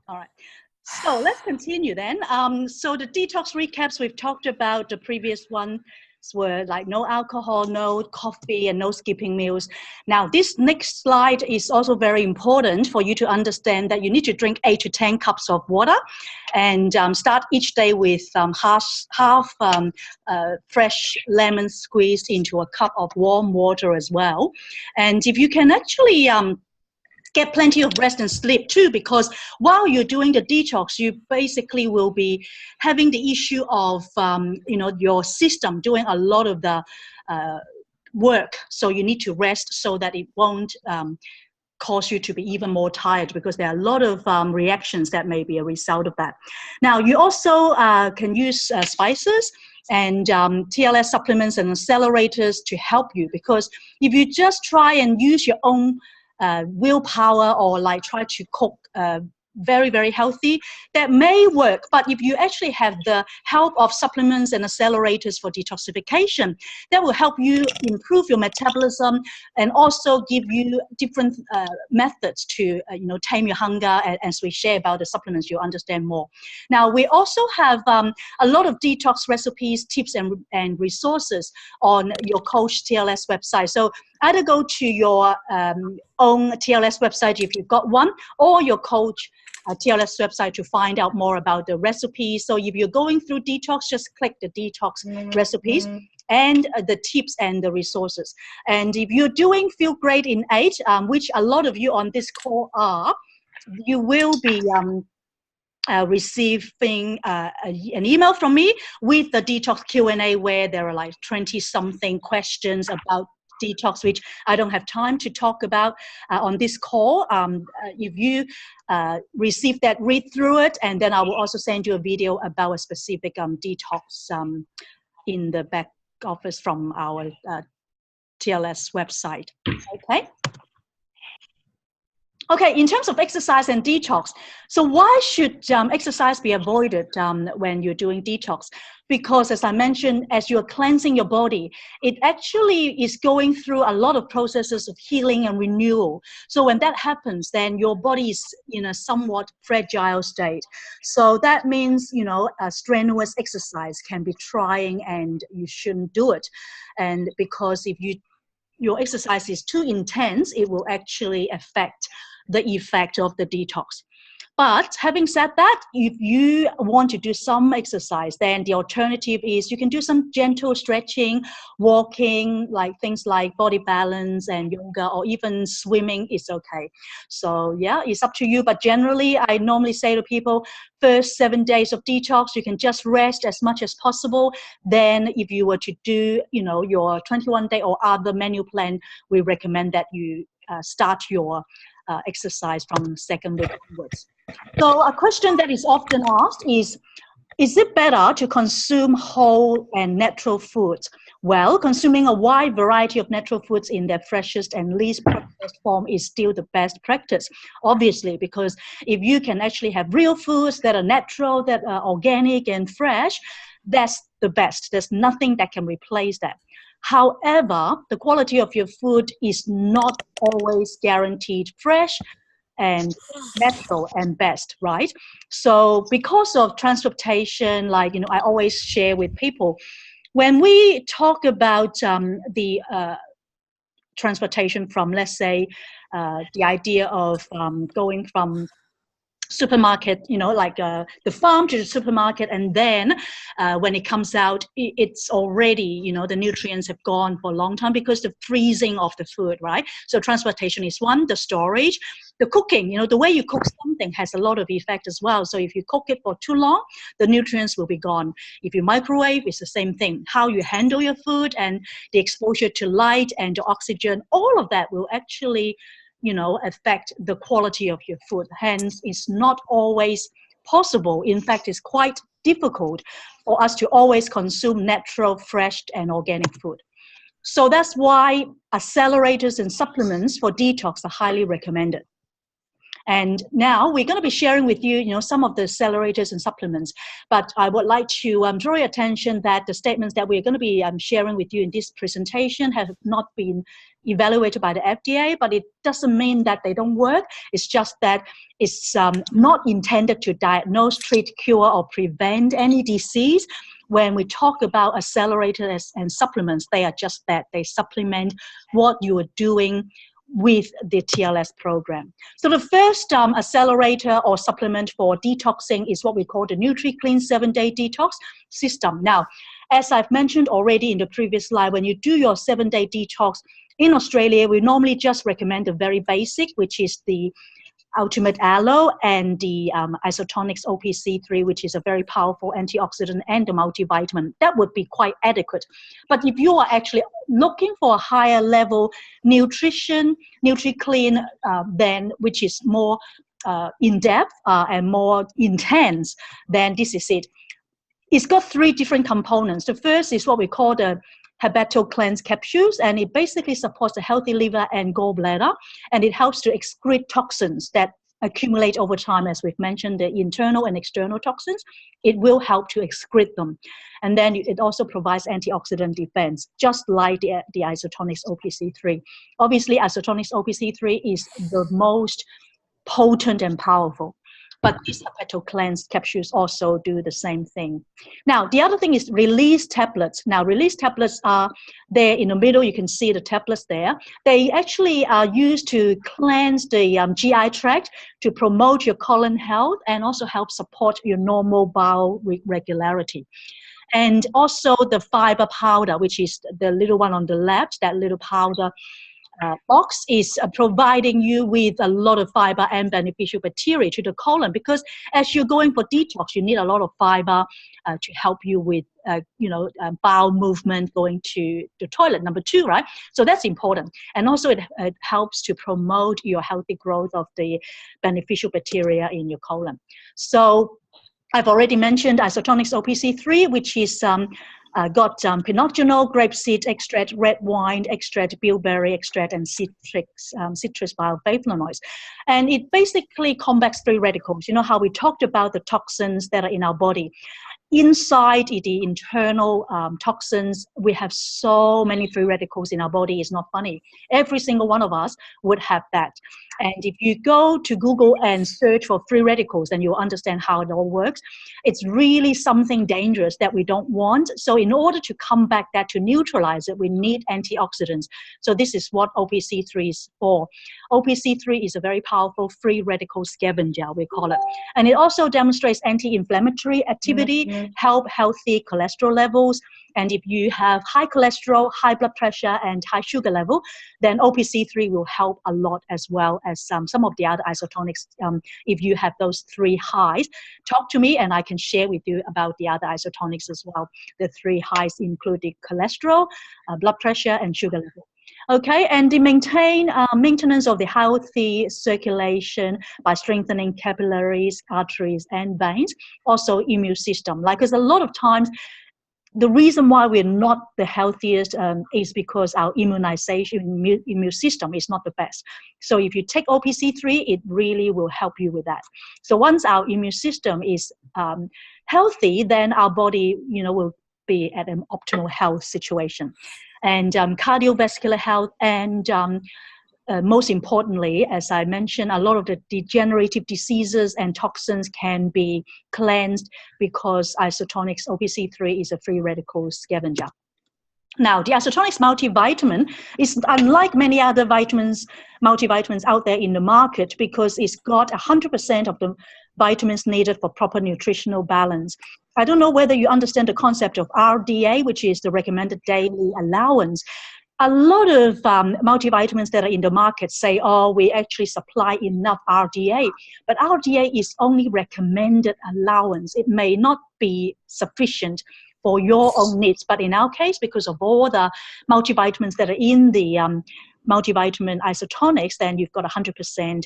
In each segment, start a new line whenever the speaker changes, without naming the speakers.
All right. So let's continue then. So the detox recaps we've talked about, the previous ones were like no alcohol, no coffee, and no skipping meals. Now, this next slide is also very important for you to understand that you need to drink 8 to 10 cups of water and start each day with half fresh lemon squeezed into a cup of warm water as well. And if you can actually get plenty of rest and sleep too, because while you're doing the detox, you basically will be having the issue of, your system doing a lot of the work. So you need to rest so that it won't cause you to be even more tired, because there are a lot of reactions that may be a result of that. Now, you also can use spices and TLS supplements and accelerators to help you, because if you just try and use your own willpower or like try to cook very, very healthy, that may work. But if you actually have the help of supplements and accelerators for detoxification, that will help you improve your metabolism and also give you different methods to tame your hunger. And as we share about the supplements, you'll understand more. Now, we also have a lot of detox recipes, tips, and resources on your Coach TLS website. So either go to your own TLS website if you've got one, or your Coach TLS website to find out more about the recipes. So if you're going through detox, just click the detox recipes and the tips and the resources. And if you're doing Feel Great in 8, which a lot of you on this call are, you will be receiving an email from me with the detox Q&A, where there are like 20-something questions about detox, which I don't have time to talk about on this call. If you receive that, read through it, and then I will also send you a video about a specific detox in the back office from our TLS website. Okay, in terms of exercise and detox, so why should exercise be avoided when you're doing detox? Because as I mentioned, as you're cleansing your body, it actually is going through a lot of processes of healing and renewal. So when that happens, then your body is in a somewhat fragile state. So that means, a strenuous exercise can be trying and you shouldn't do it. And because if your exercise is too intense, it will actually affect the effect of the detox. But having said that, if you want to do some exercise, then the alternative is you can do some gentle stretching, walking, like things like body balance and yoga, or even swimming is okay. So yeah, it's up to you. But generally, I normally say to people, first 7 days of detox, you can just rest as much as possible. Then if you were to do, your 21-day or other menu plan, we recommend that you start your exercise from second week onwards. So a question that is often asked is it better to consume whole and natural foods? Well, consuming a wide variety of natural foods in their freshest and least processed form is still the best practice, obviously, because if you can actually have real foods that are natural, that are organic and fresh, that's the best. There's nothing that can replace that. However, the quality of your food is not always guaranteed fresh and natural and best, right? So because of transportation, I always share with people, when we talk about the transportation from, let's say, the idea of going from supermarket, the farm to the supermarket, and then when it comes out, it's already, the nutrients have gone for a long time because the freezing of the food, right? So transportation is one, the storage, the cooking, the way you cook something has a lot of effect as well. So if you cook it for too long, the nutrients will be gone. If you microwave, it's the same thing. How you handle your food and the exposure to light and to oxygen, all of that will actually affect the quality of your food. Hence, it's not always possible. In fact, it's quite difficult for us to always consume natural, fresh, and organic food. So that's why accelerators and supplements for detox are highly recommended. And now we're going to be sharing with you, some of the accelerators and supplements. But I would like to draw your attention that the statements that we're going to be sharing with you in this presentation have not been evaluated by the FDA, but it doesn't mean that they don't work. It's just that it's not intended to diagnose, treat, cure, or prevent any disease. When we talk about accelerators and supplements, they are just that. They supplement what you are doing with the TLS program. So the first accelerator or supplement for detoxing is what we call the NutriClean 7-day detox system. Now, as I've mentioned already in the previous slide, when you do your 7-day detox in Australia, we normally just recommend the very basic, which is the Ultimate Aloe and the Isotonix OPC3, which is a very powerful antioxidant, and the multivitamin. That would be quite adequate. But if you are actually looking for a higher level nutrition, NutriClean, then which is more in-depth and more intense, then this is it. It's got 3 different components. The first is what we call the Hepato Cleanse capsules, and it basically supports a healthy liver and gallbladder, and it helps to excrete toxins that accumulate over time. As we've mentioned, the internal and external toxins, it will help to excrete them. And then it also provides antioxidant defense, just like the Isotonix OPC3. Obviously, Isotonix OPC3 is the most potent and powerful. But these Hepato Cleanse capsules also do the same thing. Now, the other thing is release tablets. Now, release tablets are there in the middle. You can see the tablets there. They actually are used to cleanse the GI tract, to promote your colon health, and also help support your normal bowel regularity. And also the fiber powder, which is the little one on the left, that little powder box is providing you with a lot of fiber and beneficial bacteria to the colon, because as you're going for detox, you need a lot of fiber to help you with bowel movement, going to the toilet, number 2, right? So that's important. And also it helps to promote your healthy growth of the beneficial bacteria in your colon. So I've already mentioned Isotonix OPC3, which is got pinogenol, grapeseed extract, red wine extract, bilberry extract, and citrus bioflavonoids. And it basically combats free radicals. You know how we talked about the toxins that are in our body. Inside the internal toxins, we have so many free radicals in our body. It's not funny. Every single one of us would have that. And if you go to Google and search for free radicals, then you'll understand how it all works. It's really something dangerous that we don't want. So in order to combat that, to neutralize it, we need antioxidants. So this is what OPC3 is for. OPC3 is a very powerful free radical scavenger, we call it. And it also demonstrates anti-inflammatory activity, help healthy cholesterol levels. And if you have high cholesterol, high blood pressure, and high sugar level, then OPC3 will help a lot, as well as some of the other isotonics. If you have those 3 highs, talk to me and I can share with you about the other isotonics as well. The 3 highs include the cholesterol, blood pressure, and sugar level. Okay, and the maintenance of the healthy circulation by strengthening capillaries, arteries, and veins. Also immune system. Like, because a lot of times, the reason why we're not the healthiest is because our immunization, immune system is not the best. So if you take OPC3, it really will help you with that. So once our immune system is healthy, then our body, will be at an optimal health situation. And cardiovascular health, and most importantly, as I mentioned, a lot of the degenerative diseases and toxins can be cleansed because Isotonix OPC3 is a free radical scavenger. Now, the Isotonix multivitamin is unlike many other multivitamins out there in the market, because it's got 100% of the vitamins needed for proper nutritional balance. I don't know whether you understand the concept of RDA, which is the recommended daily allowance. A lot of multivitamins that are in the market say, oh, we actually supply enough RDA. But RDA is only recommended allowance. It may not be sufficient for your own needs. But in our case, because of all the multivitamins that are in the multivitamin Isotonix, then you've got 100%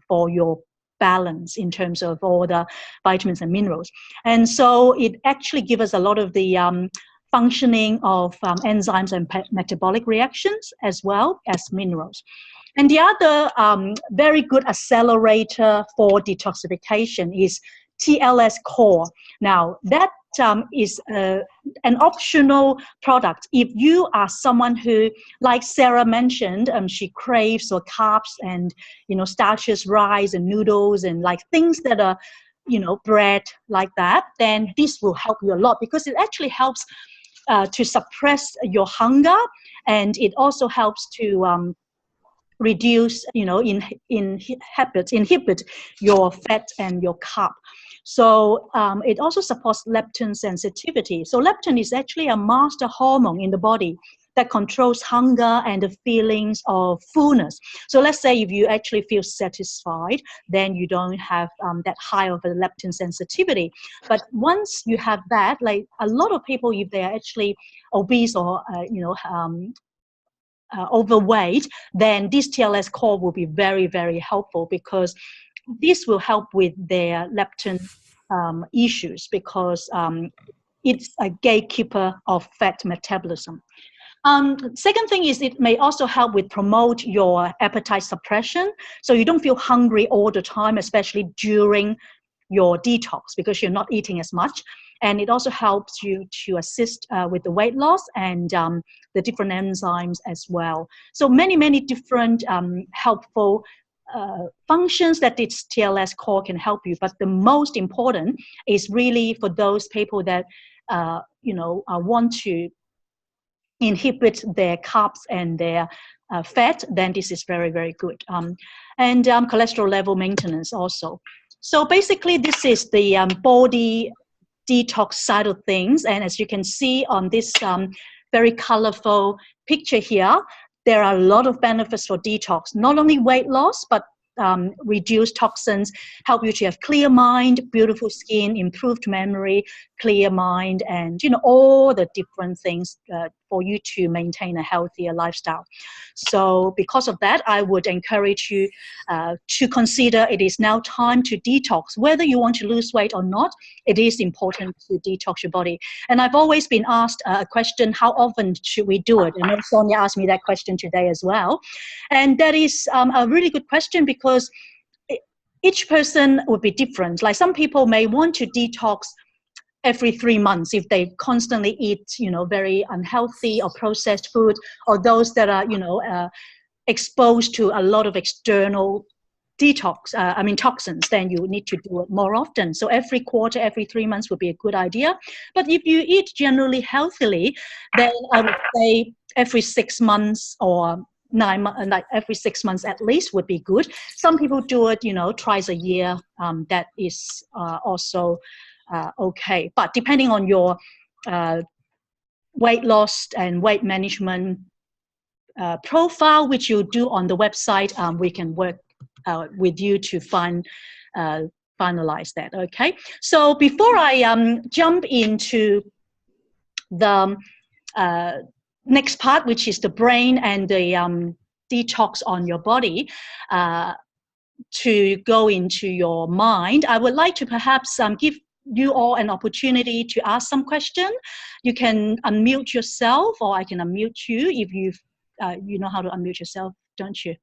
for your balance in terms of all the vitamins and minerals. And so it actually gives us a lot of the functioning of enzymes and metabolic reactions, as well as minerals. And the other very good accelerator for detoxification is TLS Core. Now, that is an optional product. If you are someone who, like Sarah mentioned, she craves for carbs and, starches, rice and noodles and like things that are, bread like that, then this will help you a lot, because it actually helps to suppress your hunger, and it also helps to reduce, inhibit your fat and your carb. So it also supports leptin sensitivity. So leptin is actually a master hormone in the body that controls hunger and the feelings of fullness. So let's say if you actually feel satisfied, then you don't have that high of a leptin sensitivity. But once you have that, like a lot of people, if they're actually obese or overweight, then this TLS Core will be very, very helpful, because this will help with their leptin issues, because it's a gatekeeper of fat metabolism. Second thing is, it may also help with promote your appetite suppression, so you don't feel hungry all the time, especially during your detox, because you're not eating as much. And it also helps you to assist with the weight loss and the different enzymes as well. So many, many different helpful functions that this TLS Core can help you. But the most important is really for those people that want to inhibit their carbs and their fat, then this is very, very good. And cholesterol level maintenance also. So basically, this is the body detox side of things. And as you can see on this very colorful picture here, there are a lot of benefits for detox, not only weight loss, but reduce toxins, help you to have clear mind, beautiful skin, improved memory, clear mind, and all the different things for you to maintain a healthier lifestyle. So because of that, I would encourage you to consider it is now time to detox. Whether you want to lose weight or not, it is important to detox your body. And I've always been asked a question, how often should we do it? And Sonia asked me that question today as well. And that is a really good question, because each person would be different. Like some people may want to detox every 3 months if they constantly eat, very unhealthy or processed food, or those that are, exposed to a lot of external toxins, then you need to do it more often. So every quarter, every 3 months would be a good idea. But if you eat generally healthily, then I would say every 6 months or 9 months, like every 6 months at least would be good. Some people do it, twice a year. That is also okay. But depending on your weight loss and weight management profile, which you do on the website, we can work with you to finalize that. Okay. So before I jump into the next part, which is the brain and the detox on your body, to go into your mind, I would like to perhaps give you all an opportunity to ask some question. You can unmute yourself, or I can unmute you if you know how to unmute yourself, don't you?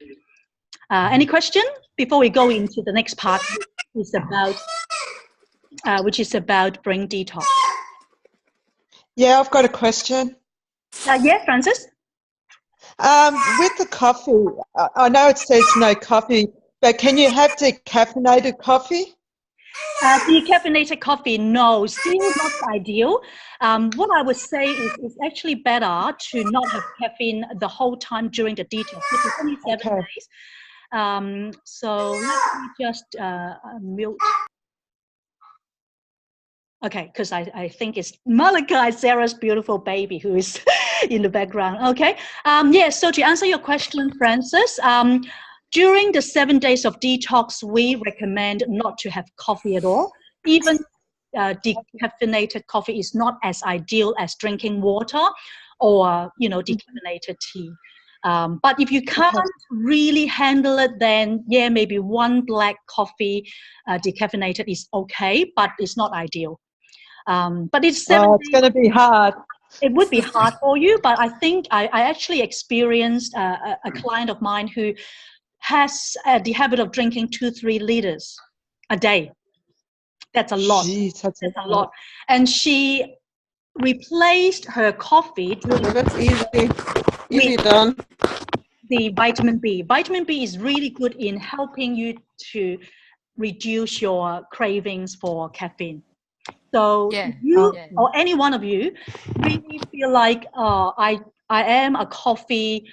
Any question before we go into the next part, which is about brain detox?
Yeah, I've got a question.
Yeah, Francis?
With the coffee, I know it says no coffee, but can you have decaffeinated coffee?
Decaffeinated coffee, no, still not ideal. What I would say is it's actually better to not have caffeine the whole time during the detox, which is only 7 days. So let me just mute. Okay, because I think it's Malachi, Sarah's beautiful baby, who is in the background. Okay, yes, so to answer your question, Francis, during the 7 days of detox, we recommend not to have coffee at all. Even decaffeinated coffee is not as ideal as drinking water or, decaffeinated tea. But if you can't really handle it, then yeah, maybe one black coffee decaffeinated is okay, but it's not ideal. But it's 7 days.
It's going to be hard.
it would be hard for you, but I think I actually experienced a client of mine who has the habit of drinking 2-3 liters a day. That's a lot.
Jeez, that's
a lot. And she replaced her coffee
That's easy done.
the vitamin B. Vitamin B is really good in helping you to reduce your cravings for caffeine. So if you or any one of you really feel like I am a coffee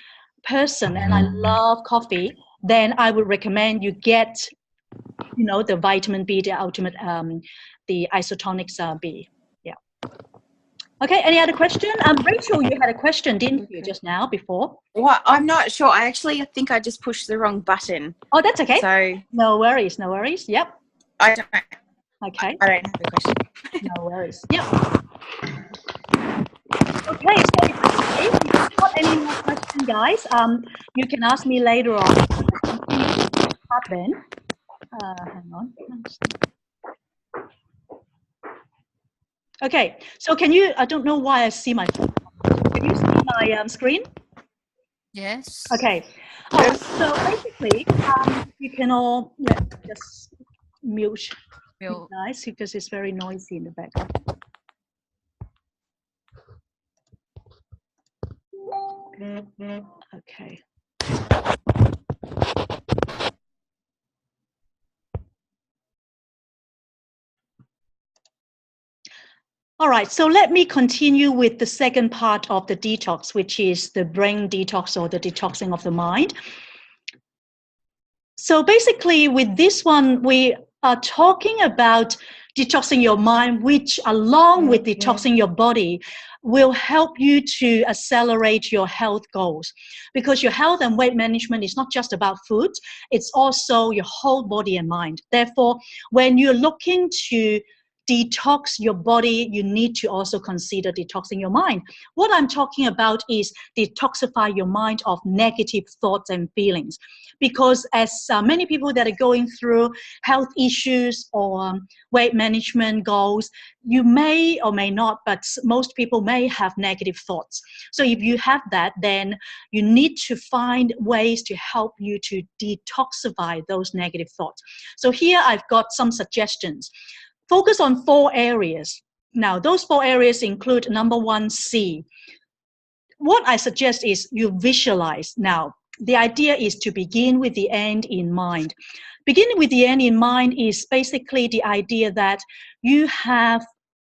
person and I love coffee, then I would recommend you get, you know, the vitamin B, the ultimate, the Isotonix B. Yeah. Okay. Any other question? Rachel, you had a question, didn't you, just now before?
Well, I'm not sure. I think I just pushed the wrong button.
Oh, that's okay.
So
no worries. No worries. Yep.
I don't.
Okay.
I don't have a question.
No worries. Yep. Okay, so if you've got any more questions, guys, you can ask me later on. Then, hang on. Okay, so can you? I don't know why I see my. Can you see my screen?
Yes.
Okay. So basically, you can all just mute. Nice, because it's very noisy in the background. Okay. All right, so let me continue with the second part of the detox, which is the brain detox or the detoxing of the mind. So basically with this one, we are talking about detoxing your mind, which along with detoxing your body will help you to accelerate your health goals, because your health and weight management is not just about food, it's also your whole body and mind. Therefore, when you're looking to detox your body, you need to also consider detoxing your mind. What I'm talking about is detoxify your mind of negative thoughts and feelings. Because as many people that are going through health issues or weight management goals, you may or may not, but most people may have negative thoughts. So if you have that, then you need to find ways to help you to detoxify those negative thoughts. So here I've got some suggestions. Focus on 4 areas. Now, those 4 areas include number 1, C. What I suggest is you visualize. Now, the idea is to begin with the end in mind. Beginning with the end in mind is basically the idea that you have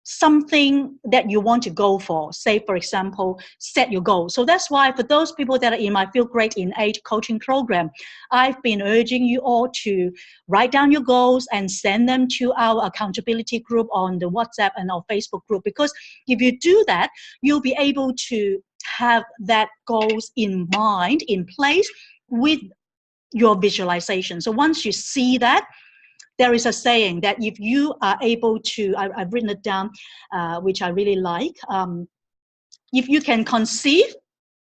something that you want to go for. Say, for example, set your goal. So that's why for those people that are in my Feel Great in 8 coaching program, I've been urging you all to write down your goals and send them to our accountability group on the WhatsApp and our Facebook group. Because if you do that, you'll be able to have that goals in mind, in place with your visualization. So once you see that, there is a saying that if you are able to, I've written it down, which I really like. If you can conceive,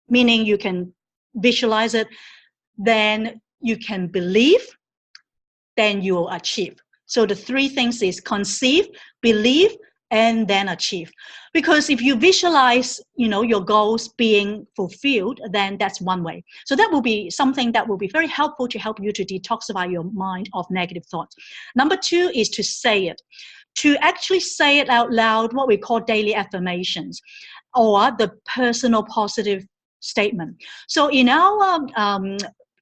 meaning you can visualize it, then you can believe, then you will achieve. So the 3 things is conceive, believe, and then achieve. Because if you visualize, you know, your goals being fulfilled, then that's one way. So that will be something that will be very helpful to help you to detoxify your mind of negative thoughts. Number 2 is to say it. To actually say it out loud, what we call daily affirmations, or the personal positive statement. So in our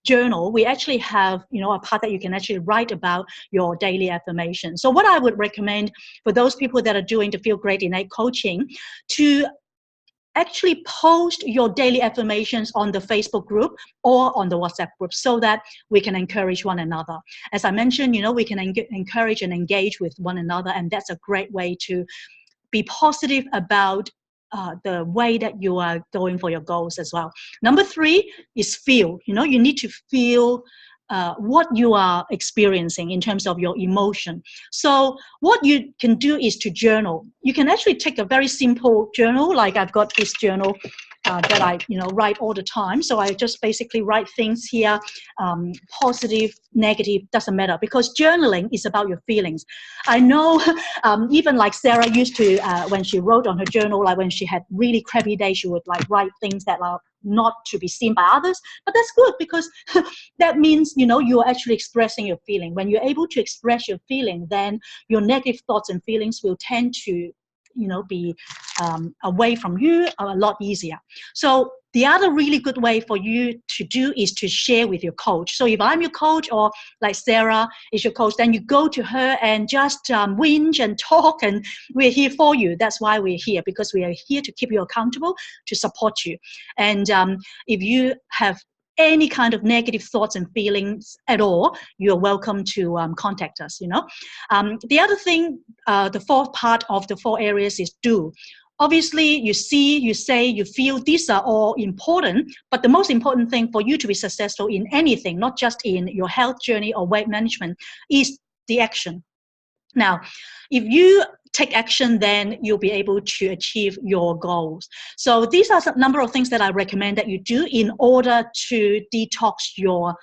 journal, we actually have, you know, a part that you can actually write about your daily affirmation. So what I would recommend for those people that are doing the Feel Great in 8 coaching, to actually post your daily affirmations on the Facebook group or on the WhatsApp group, so that we can encourage one another. As I mentioned, you know, we can encourage and engage with one another, and that's a great way to be positive about the way that you are going for your goals as well. Number 3 is feel. You know, you need to feel what you are experiencing in terms of your emotion. So what you can do is to journal. You can actually take a very simple journal, like I've got this journal that I, write all the time. So I just basically write things here, positive, negative, doesn't matter, because journaling is about your feelings. I know even like Sarah used to, when she wrote on her journal, like when she had really crappy days, she would like write things that are not to be seen by others. But that's good, because that means, you're actually expressing your feeling. When you're able to express your feeling, then your negative thoughts and feelings will tend to be away from you a lot easier. So the other really good way for you to do is to share with your coach. So if I'm your coach, or like Sarah is your coach, then you go to her and just whinge and talk, and we're here for you. That's why we're here, because we are here to keep you accountable, to support you. And if you have any kind of negative thoughts and feelings at all, you're welcome to contact us, The other thing, the fourth part of the 4 areas is do. Obviously, you see, you say, you feel, these are all important, but the most important thing for you to be successful in anything, not just in your health journey or weight management, is the action. Now, if you take action, then you'll be able to achieve your goals. So these are some number of things that I recommend that you do in order to detox your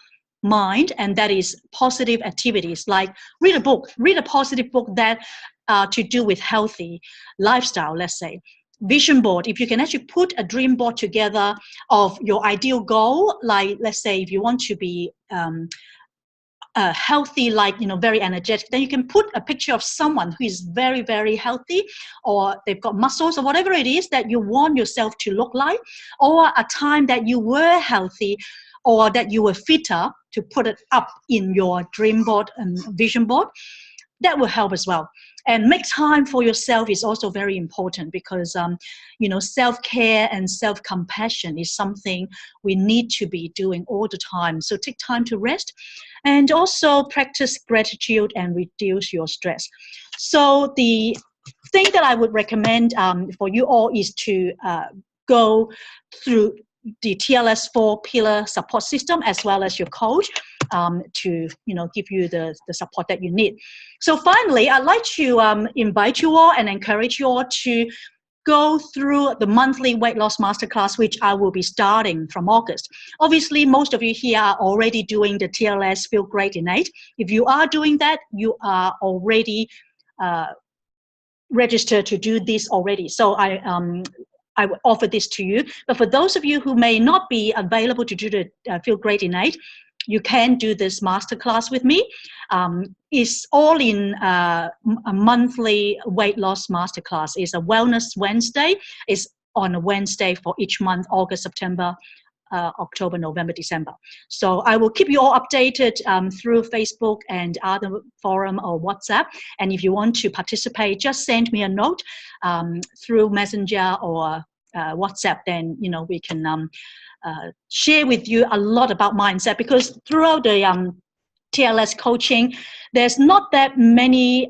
mind, and that is positive activities, like read a positive book that to do with healthy lifestyle, let's say. Vision board, if you can actually put a dream board together of your ideal goal, like let's say if you want to be healthy, like very energetic, then you can put a picture of someone who is very, very healthy, or they've got muscles, or whatever it is that you want yourself to look like, or a time that you were healthy or that you were fitter, to put it up in your dream board and vision board. That will help as well. And make time for yourself is also very important, because self-care and self-compassion is something we need to be doing all the time. So take time to rest, and also practice gratitude and reduce your stress. So the thing that I would recommend for you all is to go through the TLS 4 pillar support system, as well as your coach, to give you the support that you need. So finally, I'd like to invite you all and encourage you all to go through the monthly weight loss masterclass, which I will be starting from August. Obviously, most of you here are already doing the TLS Feel Great Innate. If you are doing that, you are already registered to do this already. So I will offer this to you. But for those of you who may not be available to do the Feel Great Innate, you can do this masterclass with me. It's all in a monthly weight loss masterclass. It's a Wellness Wednesday. It's on a Wednesday for each month: August, September, October, November, December. So I will keep you all updated through Facebook and other forum or WhatsApp. And if you want to participate, just send me a note through Messenger or WhatsApp. Then we can share with you a lot about mindset, because throughout the TLS coaching, there's not that many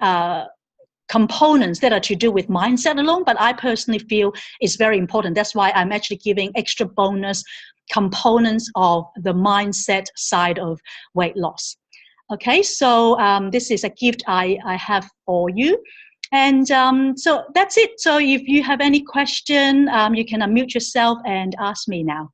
components that are to do with mindset alone, but I personally feel it's very important. That's why I'm actually giving extra bonus components of the mindset side of weight loss. Okay, so this is a gift I have for you. And so that's it. So if you have any question, you can unmute yourself and ask me now.